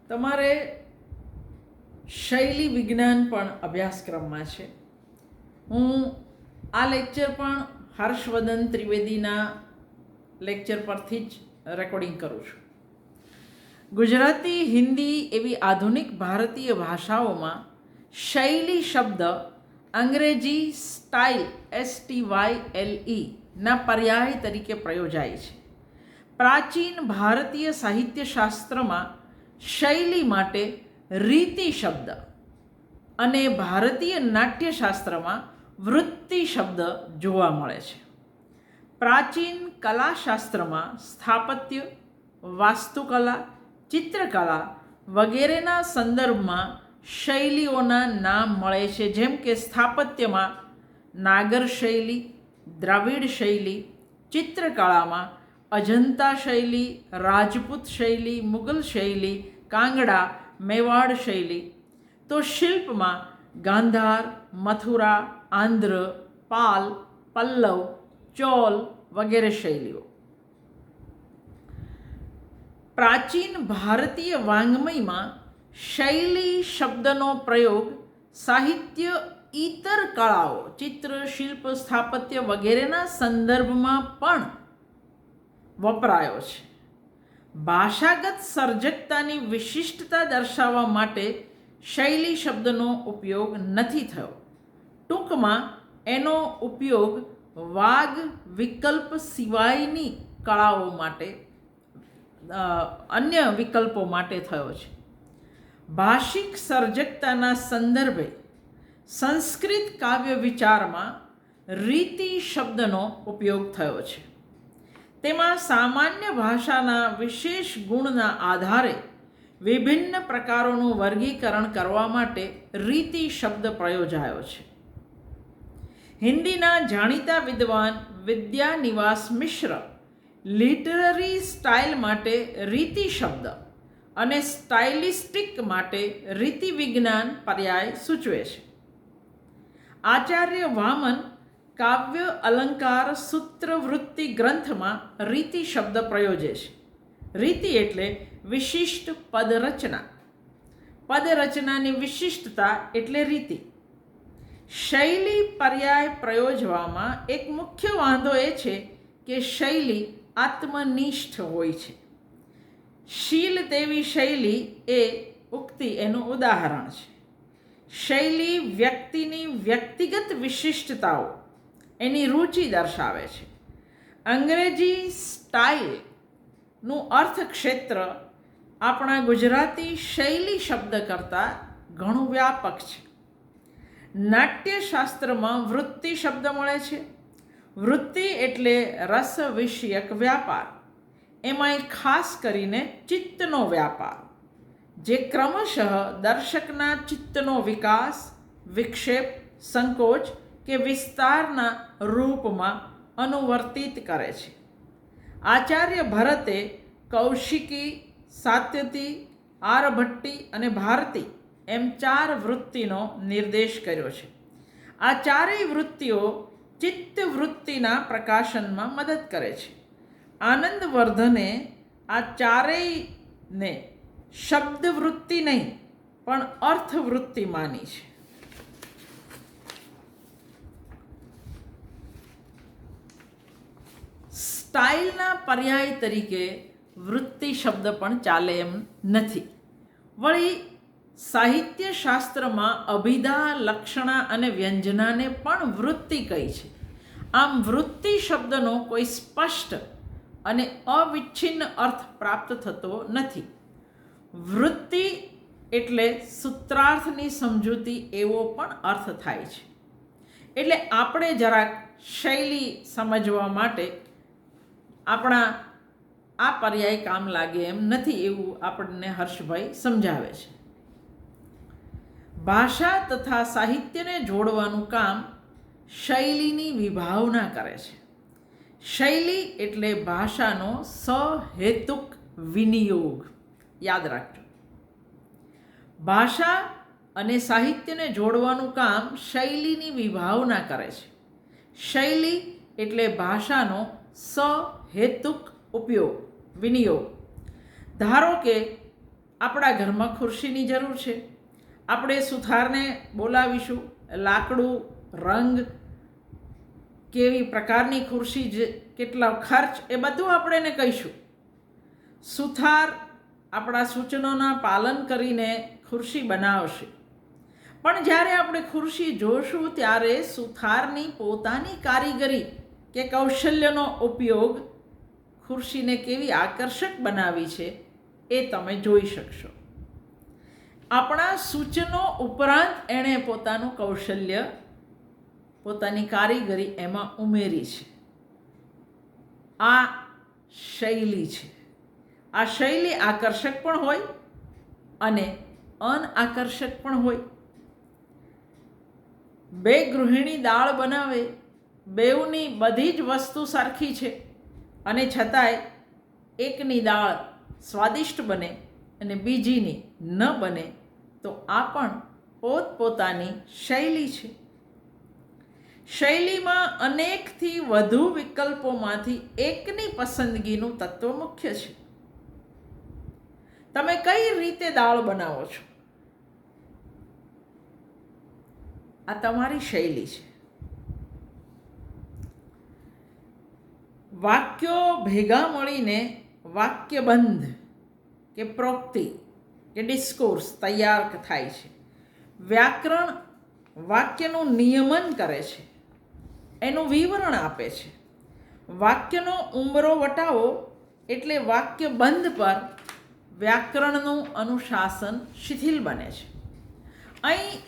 તમારે શૈલી વિજ્ઞાન પણ અભ્યાસક્રમમાં છે. હું આ લેક્ચર પણ હર્ષવર્ધન ત્રિવેદીના લેક્ચર પરથી જ રેકોર્ડિંગ કરું છું. ગુજરાતી, હિન્દી એવી આધુનિક ભારતીય ભાષાઓમાં શૈલી શબ્દ અંગ્રેજી સ્ટાઇલ STYLE ના પર્યાય તરીકે પ્રયોજાય છે. પ્રાચીન ભારતીય સાહિત્યશાસ્ત્રમાં શૈલી માટે રીતિ શબ્દ અને ભારતીય નાટ્યશાસ્ત્રમાં વૃત્તિ શબ્દ જોવા મળે છે. પ્રાચીન કલાશાસ્ત્રમાં સ્થાપત્ય, વાસ્તુકલા, ચિત્રકલા વગેરેના સંદર્ભમાં શૈલીઓના નામ મળે છે. જેમ કે સ્થાપત્યમાં નાગર શૈલી, દ્રવિડ શૈલી, ચિત્રકળામાં અજંતા શૈલી, રાજપૂત શૈલી, મુગલ શૈલી, કાંગડા, મેવાડ શૈલી. તો શિલ્પમાં ગાંધાર, મથુરા, આંધ્ર, પાલ, પલ્લવ, ચોલ વગેરે શૈલીઓ. પ્રાચીન ભારતીય વાङ्મયમાં શૈલી શબ્દનો પ્રયોગ સાહિત્ય ઇતર કળાઓ, ચિત્ર, શિલ્પ, સ્થાપત્ય વગેરેના સંદર્ભમાં પણ વપરાયો છે. ભાષાગત સર્જકતાની વિશિષ્ટતા દર્શાવવા માટે શૈલી શબ્દનો ઉપયોગ નથી થયો. ટૂંકમાં એનો ઉપયોગ વાગ વિકલ્પ સિવાયની કળાઓ માટે, અન્ય વિકલ્પો માટે થયો છે. ભાષિક સર્જકતાના સંદર્ભે સંસ્કૃત કાવ્ય વિચારમાં રીતિ શબ્દનો ઉપયોગ થયો છે. તેમાં સામાન્ય ભાષાના વિશેષ ગુણના આધારે વિભિન્ન પ્રકારોનું વર્ગીકરણ કરવા માટે રીતિ શબ્દ પ્રયોજાયો છે. હિન્દીના જાણીતા વિદ્વાન વિદ્યાનિવાસ મિશ્ર લિટરરી સ્ટાઇલ માટે રીતિ શબ્દ અને સ્ટાઇલિસ્ટિક માટે રીતિ વિજ્ઞાન પર્યાય સૂચવે છે. આચાર્ય વામન કાવ્ય અલંકાર સૂત્ર વૃત્તિ ગ્રંથમાં રીતિ શબ્દ પ્રયોજે છે. રીતિ એટલે વિશિષ્ટ પદરચના. પદરચનાની વિશિષ્ટતા એટલે રીતિ. શૈલી પર્યાય પ્રયોજવામાં એક મુખ્ય વાંધો એ છે કે શૈલી આત્મનિષ્ઠ હોય છે. શીલ તેવી શૈલી એ ઉક્તિ એનું ઉદાહરણ છે. શૈલી વ્યક્તિની વ્યક્તિગત વિશિષ્ટતાઓ, એની રુચિ દર્શાવે છે. અંગ્રેજી સ્ટાઇલનું અર્થક્ષેત્ર આપણા ગુજરાતી શૈલી શબ્દ કરતાં ઘણું વ્યાપક છે. નાટ્યશાસ્ત્રમાં વૃત્તિ શબ્દ મળે છે. વૃત્તિ એટલે રસ વિષયક વ્યાપાર, એમાંય ખાસ કરીને ચિત્તનો વ્યાપાર, જે ક્રમશઃ દર્શકના ચિત્તનો વિકાસ, વિક્ષેપ, સંકોચ કે વિસ્તારના રૂપમાં અનુવર્તિત કરે છે. આચાર્ય ભરતે કૌશિકી, સાત્યતી, આરભટ્ટી અને ભારતી એમ 4 વૃત્તિનો નિર્દેશ કર્યો છે. આ ચારેય વૃત્તિઓ ચિત્ત વૃત્તિના પ્રકાશનમાં મદદ કરે છે. આનંદવર્ધને આ ચારેયને શબ્દ વૃત્તિ નહીં પણ અર્થવૃત્તિ માની છે. સ્ટાઇલના પર્યાય તરીકે વૃત્તિ શબ્દ પણ ચાલે એમ નથી. વળી સાહિત્યશાસ્ત્રમાં અભિધા, લક્ષણા અને વ્યંજનાને પણ વૃત્તિ કહી છે. આમ વૃત્તિ શબ્દનો કોઈ સ્પષ્ટ અને અવિચ્છિન્ન અર્થ પ્રાપ્ત થતો નથી. વૃત્તિ એટલે સૂત્રાર્થની સમજૂતી એવો પણ અર્થ થાય છે. એટલે આપણે જરાક શૈલી સમજવા માટે આપણા આ પર્યાય કામ લાગે એમ નથી, એવું આપણને હર્ષભાઈ સમજાવે છે. ભાષા તથા સાહિત્યને જોડવાનું કામ શૈલીની વિભાવના કરે છે. શૈલી એટલે ભાષાનો સહેતુક વિનિયોગ. યાદ રાખજો, ભાષા અને સાહિત્યને જોડવાનું કામ શૈલીની વિભાવના કરે છે. શૈલી એટલે ભાષાનો સહેતુક ઉપયોગ, વિનિયોગ. ધારો કે આપણા ઘરમાં ખુરશીની જરૂર છે. આપણે સુથારને બોલાવીશું. લાકડું, રંગ, કેવી પ્રકારની ખુરશી, કેટલો ખર્ચ, એ બધું આપણે એને કહીશું. સુથાર આપણા સૂચનોના પાલન કરીને ખુરશી બનાવશે. પણ જ્યારે આપણે ખુરશી જોશું ત્યારે સુથારની પોતાની કારીગરી કે કૌશલ્યનો ઉપયોગ ખુરશીને કેવી આકર્ષક બનાવી છે એ તમે જોઈ શકશો. આપણા સૂચનો ઉપરાંત એણે પોતાનું કૌશલ્ય, પોતાની કારીગરી એમાં ઉમેરી છે. આ શૈલી છે. આ શૈલી આકર્ષક પણ હોય અને અનાકર્ષક પણ હોય. બે ગૃહિણી દાળ બનાવે, બેઉની બધી જ વસ્તુ સરખી છે અને છતાંય એકની દાળ સ્વાદિષ્ટ બને અને બીજીની ન બને, તો આ પણ પોતપોતાની શૈલી છે. શૈલીમાં અનેકથી વધુ વિકલ્પોમાંથી એકની પસંદગીનું તત્વ મુખ્ય છે. તમે કઈ રીતે દાળ બનાવો છો, આ તમારી શૈલી છે. વાક્યો ભેગા મળીને વાક્યબંધ કે પ્રોક્તિ કે ડિસ્કોર્સ તૈયાર થાય છે. વ્યાકરણ વાક્યનું નિયમન કરે છે, એનું વિવરણ આપે છે. વાક્યનો ઉંબરો વટાવો એટલે વાક્યબંધ પર વ્યાકરણનું અનુશાસન શિથિલ બને છે. અહીં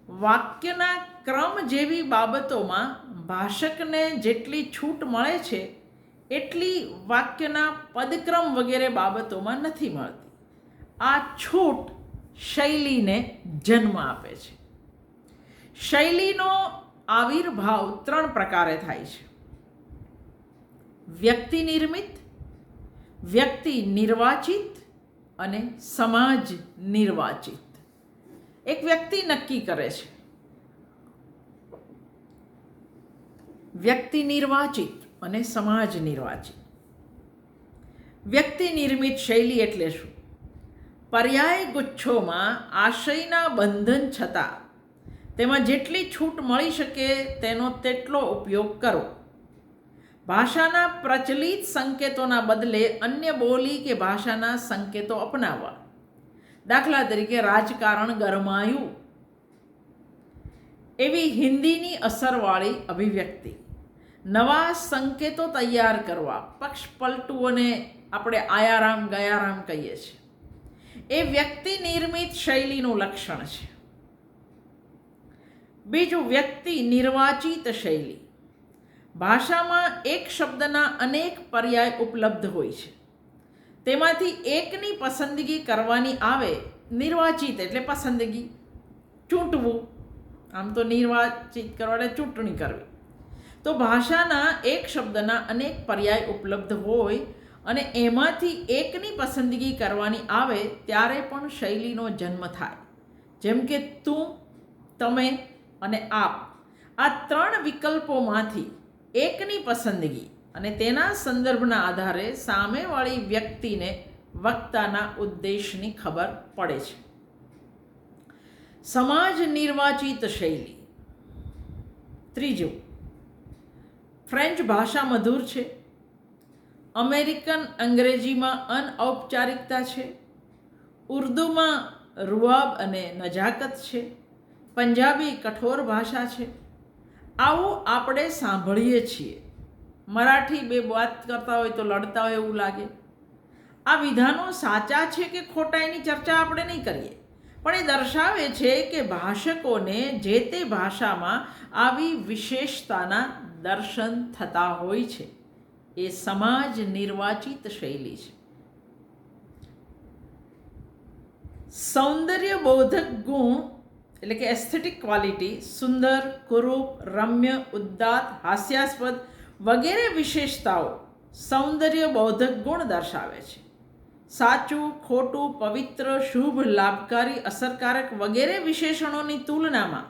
વાક્યના ક્રમ જેવી બાબતોમાં ભાષકને જેટલી છૂટ મળે છે એટલી વાક્યના પદક્રમ વગેરે બાબતોમાં નથી મળતી. આ છૂટ શૈલીને જન્મ આપે છે. શૈલીનો આવિર્ભાવ 3 પ્રકારે થાય છે: વ્યક્તિ નિર્મિત, વ્યક્તિ નિર્વાચિત અને સમાજ નિર્વાચિત. એક વ્યક્તિ નક્કી કરે છે. વ્યક્તિ નિર્વાચિત અને સમાજ નિર્વાચિત. વ્યક્તિ નિર્મિત શૈલી એટલે શું? પર્યાય ગુચ્છોમાં આશયના બંધન છતાં તેમાં જેટલી છૂટ મળી શકે તેનો તેટલો ઉપયોગ કરો. ભાષાના પ્રચલિત સંકેતોના બદલે અન્ય બોલી કે ભાષાના સંકેતો અપનાવવા. દાખલા તરીકે રાજકારણ ગરમાયું એવી હિન્દીની અસરવાળી અભિવ્યક્તિ. નવા સંકેતો તૈયાર કરવા. પક્ષ પલટુઓને આપણે આયારામ ગયારામ કહીએ છીએ. એ વ્યક્તિ નિર્મિત શૈલીનું લક્ષણ છે. બીજું, વ્યક્તિ નિર્વાચિત શૈલી. ભાષામાં એક શબ્દના અનેક પર્યાય ઉપલબ્ધ હોય છે. તેમાંથી એકની પસંદગી કરવાની આવે. નિર્વાચિત એટલે પસંદગી, ચૂંટવું. આમ તો નિર્વાચિત કરવા એટલે ચૂંટણી કરવી. તો ભાષાના એક શબ્દના અનેક પર્યાય ઉપલબ્ધ હોય અને એમાંથી એકની પસંદગી કરવાની આવે ત્યારે પણ શૈલીનો જન્મ થાય. જેમ કે તું, તમે અને આપ. આ 3 વિકલ્પોમાંથી એકની પસંદગી અને તેના સંદર્ભના આધારે સામેવાળી વ્યક્તિને વક્તાના ઉદ્દેશની ખબર પડે છે. સમાજ નિર્વાચિત શૈલી. ત્રીજું, ફ્રેન્ચ ભાષા મધુર છે. અમેરિકન અંગ્રેજીમાં અનૌપચારિકતા છે. ઉર્દૂમાં રૂઆબ અને નજાકત છે. પંજાબી કઠોર ભાષા છે. આવું આપણે સાંભળીએ છીએ. મરાઠી બે વાત કરતા હોય તો લડતા હોય એવું લાગે. આ વિધાનો સાચા છે કે ખોટા એની ચર્ચા આપણે નહીં કરીએ, પણ એ દર્શાવે છે કે ભાષકોને જે તે ભાષામાં આવી વિશેષતાના દર્શન થતા હોય છે. એ સમાજ નિર્વાચિત શૈલી છે. સૌંદર્યબોધક ગુણ એટલે કે એસ્થેટિક ક્વોલિટી, સુંદર, કુરૂપ, રમ્ય, ઉદ્દાત, હાસ્યાસ્પદ વગેરે વિશેષતાઓ સૌંદર્યબોધક ગુણ દર્શાવે છે. સાચું, ખોટું, પવિત્ર, શુભ, લાભકારી, અસરકારક વગેરે વિશેષણોની તુલનામાં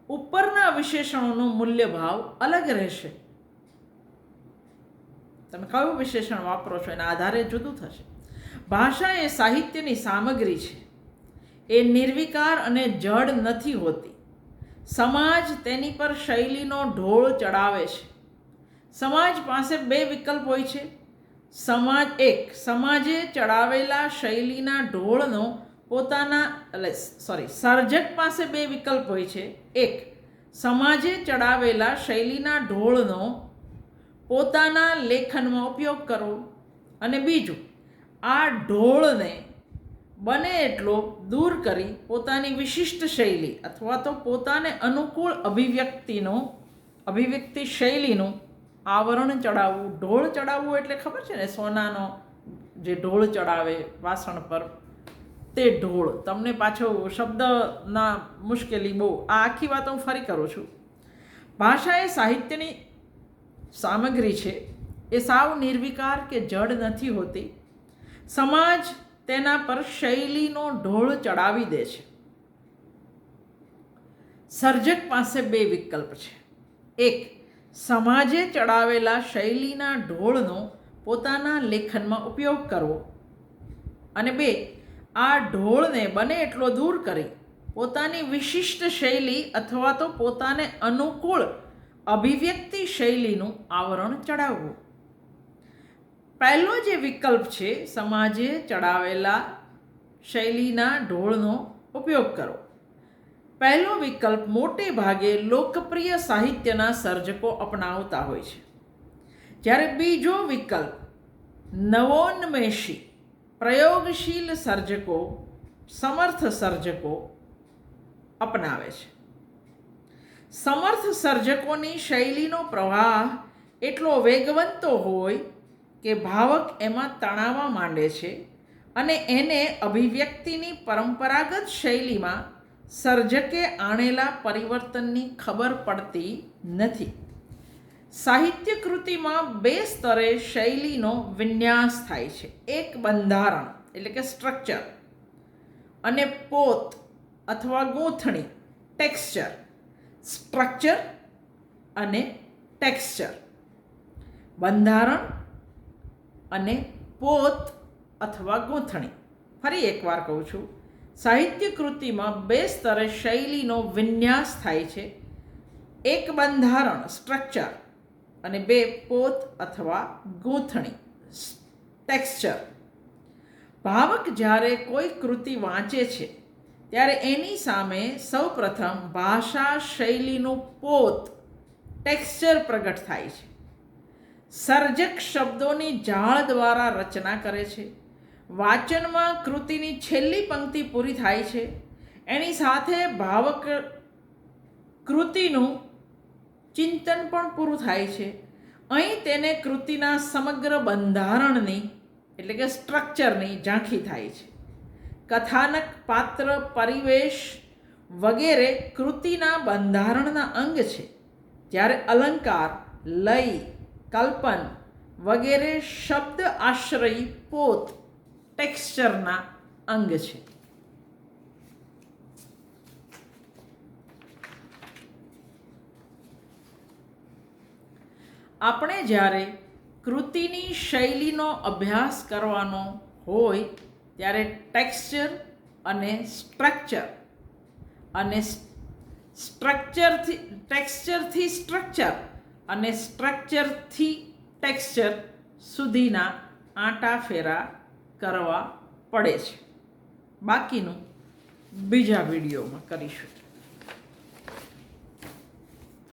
ઉપરના વિશેષણોનો મૂલ્યભાવ અલગ રહેશે. તમે કયું વિશેષણ વાપરો છો એના આધારે જુદું થશે. ભાષા એ સાહિત્યની સામગ્રી છે. એ નિર્વિકાર અને જડ નથી હોતી. સમાજ તેની પર શૈલીનો ઢોળ ચડાવે છે. સમાજ પાસે બે વિકલ્પ હોય છે. સમાજે ચડાવેલા શૈલીના ઢોળનો સર્જક પાસે બે વિકલ્પ હોય છે. એક, સમાજે ચડાવેલા શૈલીના ઢોળનો પોતાના લેખનમાં ઉપયોગ કરવો, અને બીજું, આ ઢોળને બને એટલો દૂર કરી પોતાની વિશિષ્ટ શૈલી અથવા તો પોતાને અનુકૂળ અભિવ્યક્તિ શૈલીનું આવરણ ચડાવવું. ઢોળ ચડાવવું એટલે ખબર છે ને, સોનાનો જે ઢોળ ચડાવે વાસણ પર, તે ઢોળ. તમને પાછો શબ્દના મુશ્કેલી બહુ. આ આખી વાત હું ફરી કરું છું. ભાષા એ સાહિત્યની સામગ્રી છે. એ સાવ નિર્વિકાર કે જડ નથી હોતી. સમાજ તેના પર શૈલીનો ઢોળ ચડાવી દે છે. સર્જક પાસે બે વિકલ્પ છે. એક, સમાજે ચડાવેલા શૈલીના ઢોળનો પોતાના લેખનમાં ઉપયોગ કરવો, અને બે, આ ઢોળને બને એટલો દૂર કરી પોતાની વિશિષ્ટ શૈલી અથવા તો પોતાને અનુકૂળ અભિવ્યક્તિ શૈલીનું આવરણ ચડાવવું. પહેલો જે વિકલ્પ છે, સમાજે ચડાવેલા શૈલીના ઢોળનો ઉપયોગ કરો, પહેલો વિકલ્પ મોટે ભાગે લોકપ્રિય સાહિત્યના સર્જકો અપનાવતા હોય છે. જ્યારે બીજો વિકલ્પ નવોન્મેષી પ્રયોગશીલ સર્જકો, સમર્થ સર્જકો અપનાવે છે. સમર્થ સર્જકોની શૈલીનો પ્રવાહ એટલો વેગવંતો હોય કે ભાવક એમાં તણાવવા માંડે છે અને એને અભિવ્યક્તિની પરંપરાગત શૈલીમાં સર્જકે આણેલા પરિવર્તનની ખબર પડતી નથી. સાહિત્ય કૃતિમાં બે સ્તરે શૈલીનો વિન્યાસ થાય છે. એક, બંધારણ એટલે કે સ્ટ્રક્ચર, અને પોત અથવા ગૂંથણી ટેક્સચર. સ્ટ્રક્ચર અને ટેક્સચર, બંધારણ અને પોત અથવા ગૂંથણી. ફરી એકવાર કહું છું, સાહિત્ય કૃતિમાં બે સ્તરે શૈલીનો વિન્યાસ થાય છે. એક, બંધારણ સ્ટ્રક્ચર, અને બે, પોત અથવા ગૂંથણી ટેક્સચર. ભાવક જ્યારે કોઈ કૃતિ વાંચે છે ત્યારે એની સામે સૌપ્રથમ ભાષા શૈલીનું પોત ટેક્સચર પ્રગટ થાય છે. સર્જક શબ્દોની જાળ દ્વારા રચના કરે છે. વાચનમાં કૃતિની છેલ્લી પંક્તિ પૂરી થાય છે. એની સાથે ભાવક કૃતિનું ચિંતન પણ પૂરું થાય છે. અહીં તેને કૃતિના સમગ્ર બંધારણની એટલે કે સ્ટ્રક્ચરની ઝાંખી થાય છે. કથાનક, પાત્ર, પરિવેશ વગેરે કૃતિના બંધારણના અંગ છે, જ્યારે અલંકાર, લય, કલ્પન વગેરે શબ્દ આશ્રયી પોત ટેક્સચરના અંગ છે. આપણે જ્યારે કૃતિની શૈલીનો અભ્યાસ કરવાનો હોય ત્યારે ટેક્સચરથી સ્ટ્રક્ચર અને સ્ટ્રક્ચરથી ટેક્સચર સુધીના આંટાફેરા કરવા પડે છે. બાકીનું બીજા વિડીયોમાં કરીશું.